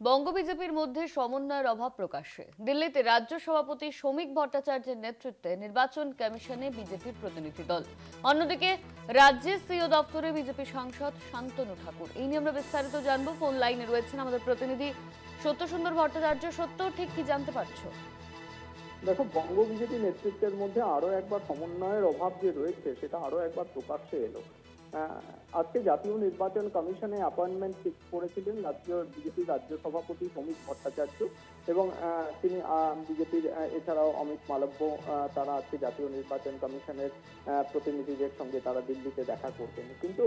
বঙ্গ বিজেপির মধ্যে সমন্বয়ের অভাব প্রকাশ্যে। দিল্লিতে রাজ্য সভাপতি শ্রমিক ভট্টাচার্যের নেতৃত্বে নির্বাচন কমিশনে বিজেপির প্রতিনিধি দল। অন্যদিকে রাজ্যের সিও দপ্তরে বিজেপি সাংসদ শান্তনু ঠাকুর। এই নিয়ে আমরা বিস্তারিত জানবো। ফোন লাইনে রয়েছেন আমাদের প্রতিনিধি সত্যসুন্দর ভট্টাচার্য। সত্য, ঠিক কি জানতে পারছো? দেখো, বঙ্গ বিজেপি নেতৃত্বের মধ্যে আরো একবার সমন্বয়ের অভাব যে রয়েছে সেটা আরো একবার প্রকাশ্যে এলো। আজকে জাতীয় নির্বাচন কমিশনে অ্যাপয়েন্টমেন্ট ফিক্স করেছিলেন বিজেপির রাজ্য সভাপতি শ্রমিক ভট্টাচার্য এবং তিনি বিজেপির এছাড়াও অমিত মালব্য, তারা আজকে জাতীয় নির্বাচন কমিশনের প্রতিনিধিদের সঙ্গে তারা দিল্লিতে দেখা করতেন। কিন্তু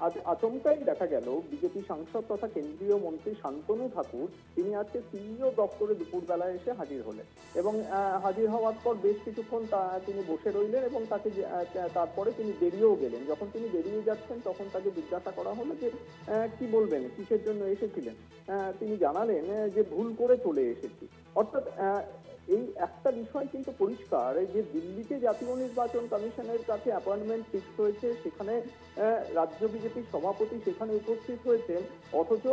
আজ আচমকাই দেখা গেল বিজেপি সাংসদ তথা কেন্দ্রীয় মন্ত্রী শান্তনু ঠাকুর তিনি আজকে সিইও দপ্তরে দুপুরবেলায় এসে হাজির হলেন এবং হাজির হওয়ার পর বেশ কিছুক্ষণ তিনি বসে রইলেন এবং তারপরে তিনি বেরিয়েও গেলেন। যখন তিনি বেরিয়ে যাচ্ছেন তখন তাকে জিজ্ঞাসা করা হলো যে কি বলবেন, কিসের জন্য এসেছিলেন। তিনি জানালেন যে ভুল করে চলে এসেছি। অর্থাৎ এই একটা বিষয় কিন্তু পরিষ্কার যে দিল্লিতে জাতীয় নির্বাচন কমিশনের কাছে অ্যাপয়েন্টমেন্ট ফিক্স হয়েছে, সেখানে রাজ্য বিজেপির সভাপতি সেখানে উপস্থিত হয়েছেন, অথচ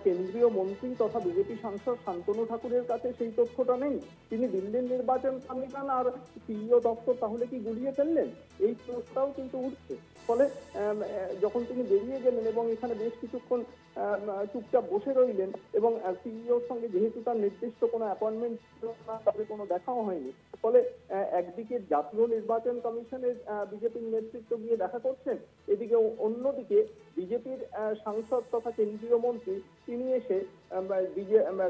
কেন্দ্রীয় মন্ত্রী তথা বিজেপি সাংসদ শান্তনু ঠাকুরের কাছে সেই তথ্যটা নেই। তিনি দিল্লির নির্বাচন কমিশন আর সিইও দপ্তর তাহলে কি গুলিয়ে ফেললেন, এই প্রশ্নটাও কিন্তু উঠছে। ফলে যখন তিনি বেরিয়ে গেলেন এবং এখানে বেশ কিছুক্ষণ চুপচাপ বসে রইলেন এবং সিইওর সঙ্গে যেহেতু তার নির্দিষ্ট কোনো অ্যাপয়েন্টমেন্ট ছিল না, তাদের কোনো দেখাও হয়নি, ফলে একদিকে জাতীয় নির্বাচন কমিশনের বিজেপির নেতৃত্ব গিয়ে দেখা করছেন, এদিকে অন্যদিকে বিজেপির সাংসদ তথা কেন্দ্রীয় মন্ত্রী তিনি এসে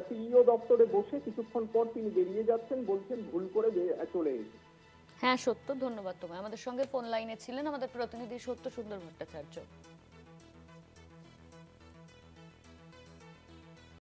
সিইও দপ্তরে বসে কিছুক্ষণ পর তিনি বেরিয়ে যাচ্ছেন, বলছেন ভুল করে চলে এসে। হ্যাঁ সত্য, ধন্যবাদ তোমায়। আমাদের সঙ্গে ফোন লাইনে ছিলেন আমাদের প্রতিনিধি সত্যসুন্দর ভট্টাচার্য।